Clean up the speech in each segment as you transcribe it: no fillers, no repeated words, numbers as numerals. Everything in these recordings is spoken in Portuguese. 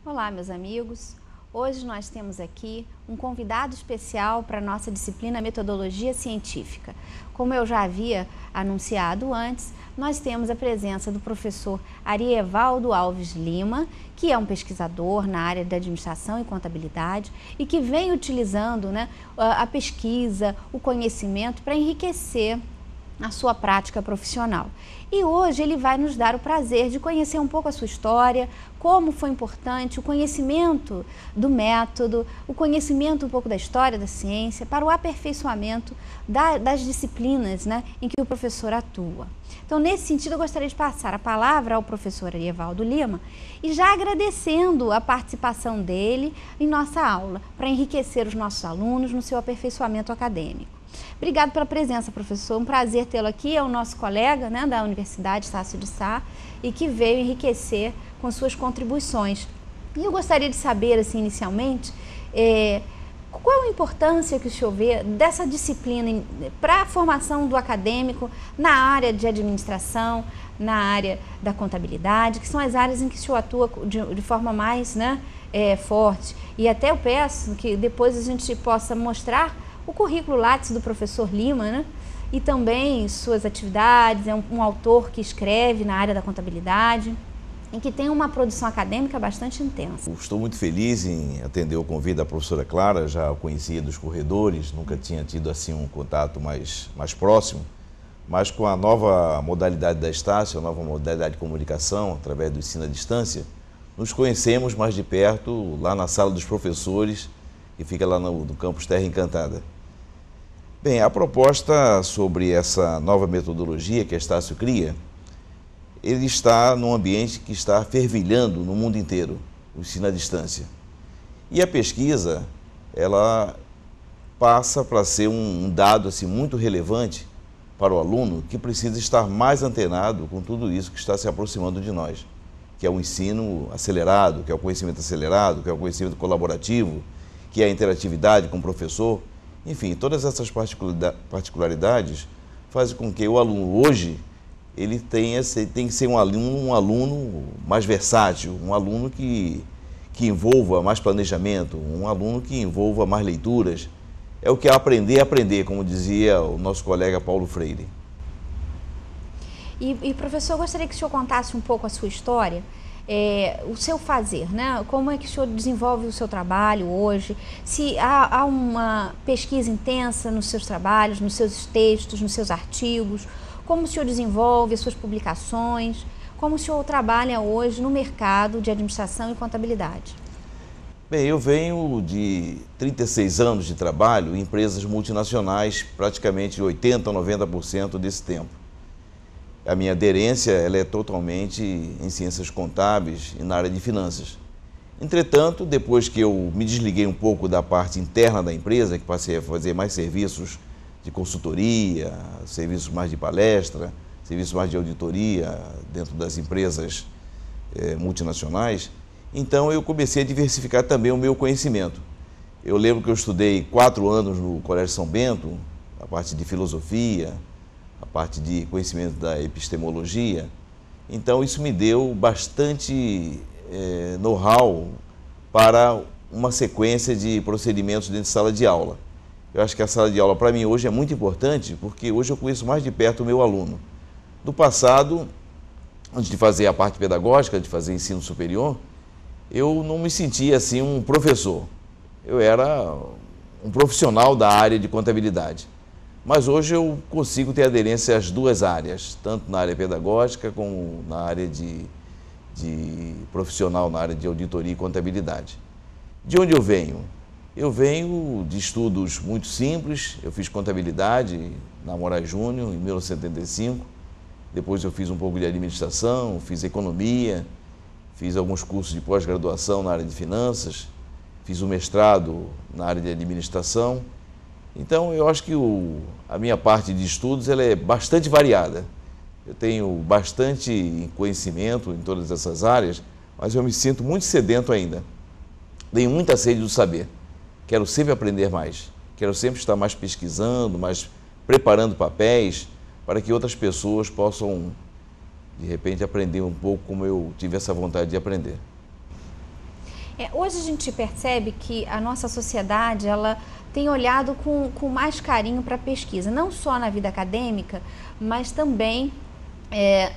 Olá, meus amigos. Hoje nós temos aqui um convidado especial para a nossa disciplina Metodologia Científica. Como eu já havia anunciado antes, nós temos a presença do professor Arievaldo Alves Lima, que é um pesquisador na área de administração e contabilidade e que vem utilizando a pesquisa, o conhecimento para enriquecer a sua prática profissional. E hoje ele vai nos dar o prazer de conhecer um pouco a sua história, como foi importante o conhecimento do método, o conhecimento um pouco da história da ciência para o aperfeiçoamento das disciplinas em que o professor atua. Então, nesse sentido, eu gostaria de passar a palavra ao professor Arievaldo Lima e já agradecendo a participação dele em nossa aula, para enriquecer os nossos alunos no seu aperfeiçoamento acadêmico. Obrigado pela presença, professor. Um prazer tê-lo aqui. É o nosso colega da Universidade Estácio de Sá e que veio enriquecer com suas contribuições. E eu gostaria de saber, assim, inicialmente, qual a importância que o senhor vê dessa disciplina para a formação do acadêmico na área de administração, na área da contabilidade, que são as áreas em que o senhor atua de forma mais forte. E até eu peço que depois a gente possa mostrar o currículo Lattes do professor Lima, e também suas atividades. É um autor que escreve na área da contabilidade e que tem uma produção acadêmica bastante intensa. Estou muito feliz em atender o convite da professora Clara, já a conhecia dos corredores, nunca tinha tido assim um contato mais próximo, mas com a nova modalidade da Estácio, a nova modalidade de comunicação, através do ensino à distância, nos conhecemos mais de perto lá na sala dos professores, que fica lá no campus Terra Encantada. Bem, a proposta sobre essa nova metodologia que a Estácio cria, ele está num ambiente que está fervilhando no mundo inteiro, o ensino à distância. E a pesquisa, ela passa para ser um dado assim, muito relevante para o aluno, que precisa estar mais antenado com tudo isso que está se aproximando de nós, que é o ensino acelerado, que é o conhecimento acelerado, que é o conhecimento colaborativo, que é a interatividade com o professor. Enfim, todas essas particularidades fazem com que o aluno hoje ele tem que ser um aluno mais versátil, um aluno que envolva mais planejamento, um aluno que envolva mais leituras. É o que é aprender, como dizia o nosso colega Paulo Freire. E professor, eu gostaria que o senhor contasse um pouco a sua história, o seu fazer, Como é que o senhor desenvolve o seu trabalho hoje? Se há uma pesquisa intensa nos seus trabalhos, nos seus textos, nos seus artigos, como o senhor desenvolve as suas publicações, como o senhor trabalha hoje no mercado de administração e contabilidade? Bem, eu venho de 36 anos de trabalho em empresas multinacionais, praticamente 80% a 90% desse tempo. A minha aderência ela é totalmente em ciências contábeis e na área de finanças. Entretanto, depois que eu me desliguei um pouco da parte interna da empresa, que passei a fazer mais serviços de consultoria, serviços mais de palestra, serviços mais de auditoria dentro das empresas multinacionais, então eu comecei a diversificar também o meu conhecimento. Eu lembro que eu estudei 4 anos no Colégio São Bento, a parte de filosofia, a parte de conhecimento da epistemologia. Então isso me deu bastante know-how para uma sequência de procedimentos dentro de sala de aula. Eu acho que a sala de aula para mim hoje é muito importante, porque hoje eu conheço mais de perto o meu aluno. Do passado, antes de fazer a parte pedagógica, de fazer ensino superior, eu não me sentia assim um professor. Eu era um profissional da área de contabilidade. Mas hoje eu consigo ter aderência às duas áreas, tanto na área pedagógica como na área de profissional, na área de auditoria e contabilidade. De onde eu venho? Eu venho de estudos muito simples. Eu fiz contabilidade na Moraes Júnior em 1975, depois eu fiz um pouco de administração, fiz economia, fiz alguns cursos de pós-graduação na área de finanças, fiz um mestrado na área de administração. Então, eu acho que a minha parte de estudos ela é bastante variada. Eu tenho bastante conhecimento em todas essas áreas, mas eu me sinto muito sedento ainda. Tenho muita sede do saber. Quero sempre aprender mais. Quero sempre estar mais pesquisando, mais preparando papéis para que outras pessoas possam, de repente, aprender um pouco como eu tive essa vontade de aprender. Hoje a gente percebe que a nossa sociedade, ela tem olhado com mais carinho para a pesquisa, não só na vida acadêmica, mas também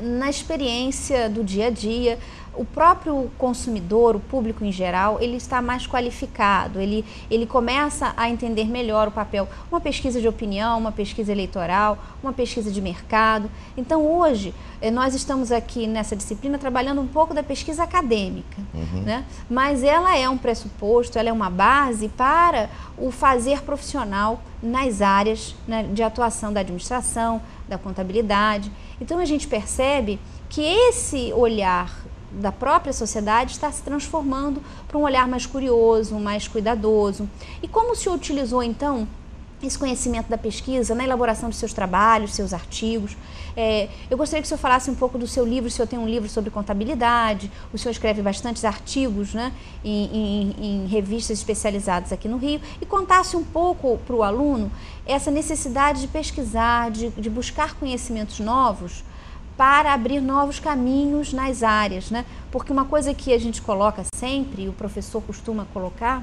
na experiência do dia a dia. O próprio consumidor, o público em geral, ele está mais qualificado, ele começa a entender melhor o papel, uma pesquisa de opinião, uma pesquisa eleitoral, uma pesquisa de mercado. Então hoje nós estamos aqui nessa disciplina trabalhando um pouco da pesquisa acadêmica, né? Mas ela é um pressuposto, ela é uma base para o fazer profissional nas áreas, né, de atuação da administração, da contabilidade. Então a gente percebe que esse olhar da própria sociedade está se transformando para um olhar mais curioso, mais cuidadoso. E como se utilizou então esse conhecimento da pesquisa na elaboração dos seus trabalhos, seus artigos? Eu gostaria que o senhor falasse um pouco do seu livro. O senhor tem um livro sobre contabilidade, o senhor escreve bastantes artigos, né, em revistas especializadas aqui no Rio, e contasse um pouco para o aluno essa necessidade de pesquisar, de buscar conhecimentos novos para abrir novos caminhos nas áreas, né? Porque uma coisa que a gente coloca sempre, e o professor costuma colocar,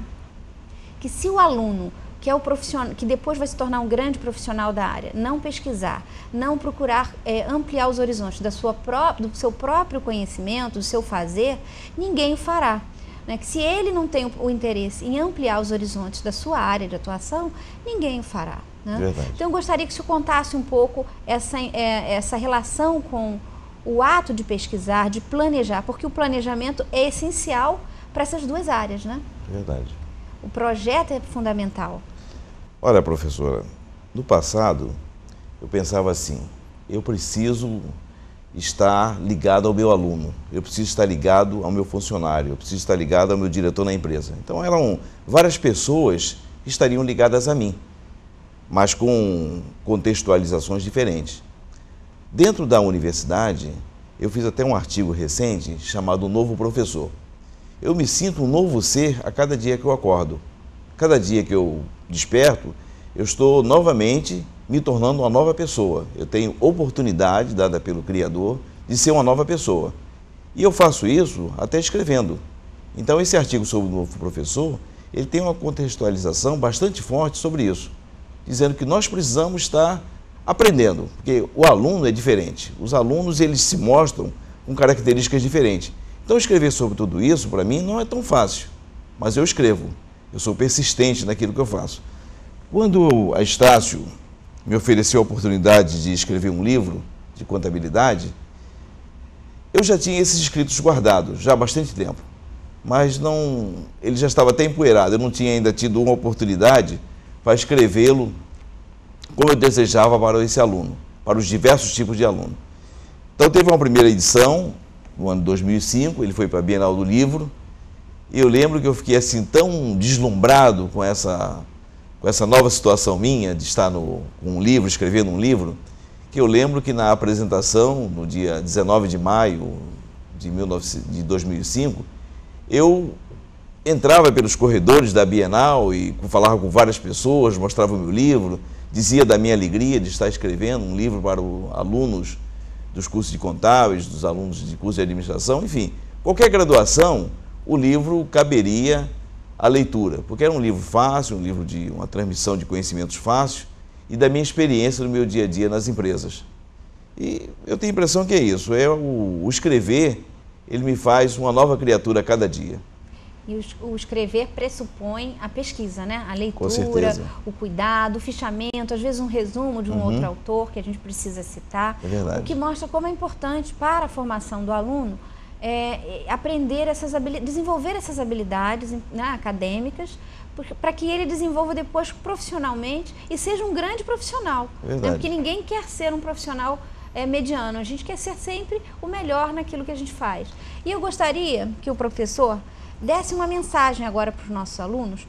que se o aluno, que é o profissional, que depois vai se tornar um grande profissional da área, não pesquisar, não procurar ampliar os horizontes do seu próprio conhecimento, do seu fazer, ninguém o fará. Né? Que se ele não tem o interesse em ampliar os horizontes da sua área de atuação, ninguém o fará. Né? Então eu gostaria que o senhor contasse um pouco essa relação com o ato de pesquisar, de planejar, porque o planejamento é essencial para essas duas áreas, né? Verdade. O projeto é fundamental. Olha, professora, no passado eu pensava assim, eu preciso estar ligado ao meu aluno, eu preciso estar ligado ao meu funcionário, eu preciso estar ligado ao meu diretor na empresa. Então eram várias pessoas que estariam ligadas a mim, mas com contextualizações diferentes. Dentro da universidade, eu fiz até um artigo recente chamado O Novo Professor. Eu me sinto um novo ser a cada dia que eu acordo. Cada dia que eu desperto, eu estou novamente me tornando uma nova pessoa. Eu tenho oportunidade dada pelo Criador de ser uma nova pessoa. E eu faço isso até escrevendo. Então esse artigo sobre o Novo Professor, ele tem uma contextualização bastante forte sobre isso, dizendo que nós precisamos estar aprendendo, porque o aluno é diferente. Os alunos, eles se mostram com características diferentes. Então escrever sobre tudo isso, para mim, não é tão fácil, mas eu escrevo. Eu sou persistente naquilo que eu faço. Quando a Estácio me ofereceu a oportunidade de escrever um livro de contabilidade, eu já tinha esses escritos guardados já há bastante tempo, mas ele já estava até empoeirado, eu não tinha ainda tido uma oportunidade para escrevê-lo como eu desejava para esse aluno, para os diversos tipos de aluno. Então teve uma primeira edição, no ano de 2005, ele foi para a Bienal do Livro, e eu lembro que eu fiquei assim tão deslumbrado com essa nova situação minha, de estar com um livro, escrevendo um livro, que eu lembro que na apresentação, no dia 19 de maio de 2005, eu entrava pelos corredores da Bienal e falava com várias pessoas, mostrava o meu livro, dizia da minha alegria de estar escrevendo um livro para os alunos dos cursos de contábeis, dos alunos de curso de administração, enfim, qualquer graduação, o livro caberia à leitura, porque era um livro fácil, um livro de uma transmissão de conhecimentos fácil e da minha experiência no meu dia a dia nas empresas. E eu tenho a impressão que é isso, o escrever, ele me faz uma nova criatura a cada dia. E o escrever pressupõe a pesquisa, né? A leitura, o cuidado, o fichamento, às vezes um resumo de um outro autor que a gente precisa citar. É verdade. O que mostra como é importante para a formação do aluno aprender essas habilidades, desenvolver essas habilidades, né, acadêmicas, para que ele desenvolva depois profissionalmente e seja um grande profissional. Né? Porque ninguém quer ser um profissional mediano, a gente quer ser sempre o melhor naquilo que a gente faz. E eu gostaria que o professor desse uma mensagem agora para os nossos alunos,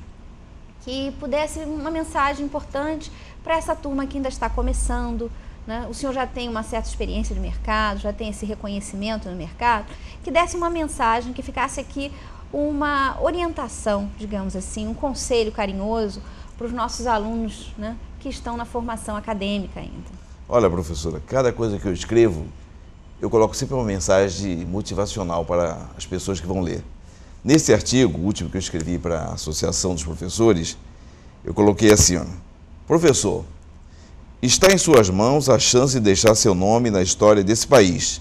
que pudesse uma mensagem importante para essa turma que ainda está começando, né? O senhor já tem uma certa experiência de mercado, já tem esse reconhecimento no mercado, que desse uma mensagem, que ficasse aqui uma orientação, digamos assim, um conselho carinhoso para os nossos alunos, né, que estão na formação acadêmica ainda. Olha, professora, cada coisa que eu escrevo, eu coloco sempre uma mensagem motivacional para as pessoas que vão ler. Nesse artigo, o último que eu escrevi para a Associação dos Professores, eu coloquei assim, ó, professor, está em suas mãos a chance de deixar seu nome na história desse país.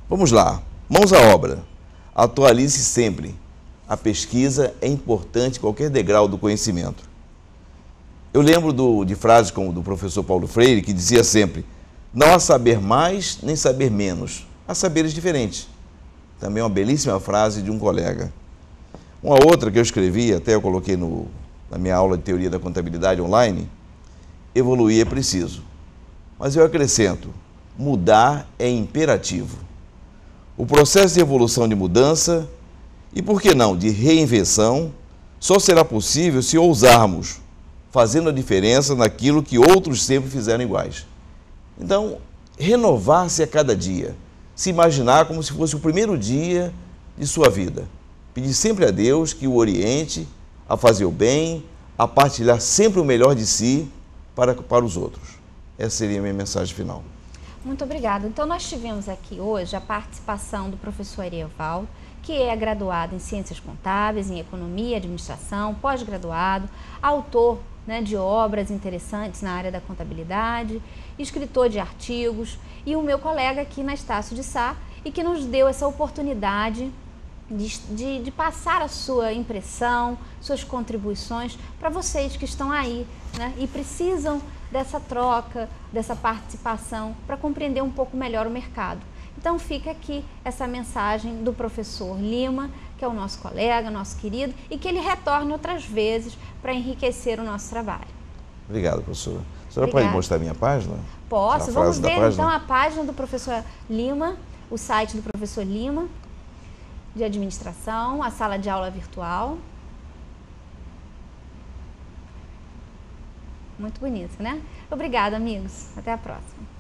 Vamos lá, mãos à obra. Atualize sempre. A pesquisa é importante em qualquer degrau do conhecimento. Eu lembro de frases como do professor Paulo Freire, que dizia sempre, não há saber mais nem saber menos, há saberes diferentes. Também uma belíssima frase de um colega. Uma outra que eu escrevi, até eu coloquei na minha aula de teoria da contabilidade online, evoluir é preciso. Mas eu acrescento, mudar é imperativo. O processo de evolução de mudança, e por que não, de reinvenção, só será possível se ousarmos, fazendo a diferença naquilo que outros sempre fizeram iguais. Então, renovar-se a cada dia, se imaginar como se fosse o primeiro dia de sua vida. Pedir sempre a Deus que o oriente a fazer o bem, a partilhar sempre o melhor de si para os outros. Essa seria a minha mensagem final. Muito obrigada. Então, nós tivemos aqui hoje a participação do professor Arievaldo, que é graduado em Ciências Contábeis, em Economia e Administração, pós-graduado, autor, né, de obras interessantes na área da contabilidade, escritor de artigos, e o meu colega aqui na Estácio de Sá, e que nos deu essa oportunidade de passar a sua impressão, suas contribuições para vocês que estão aí, né, e precisam dessa troca, dessa participação para compreender um pouco melhor o mercado. Então fica aqui essa mensagem do professor Lima, que é o nosso colega, nosso querido, e que ele retorne outras vezes para enriquecer o nosso trabalho. Obrigado, professora. A senhora pode mostrar a minha página? Posso. Vamos ver então a página do professor Lima, o site do professor Lima, de administração, a sala de aula virtual. Muito bonito, né? Obrigada, amigos. Até a próxima.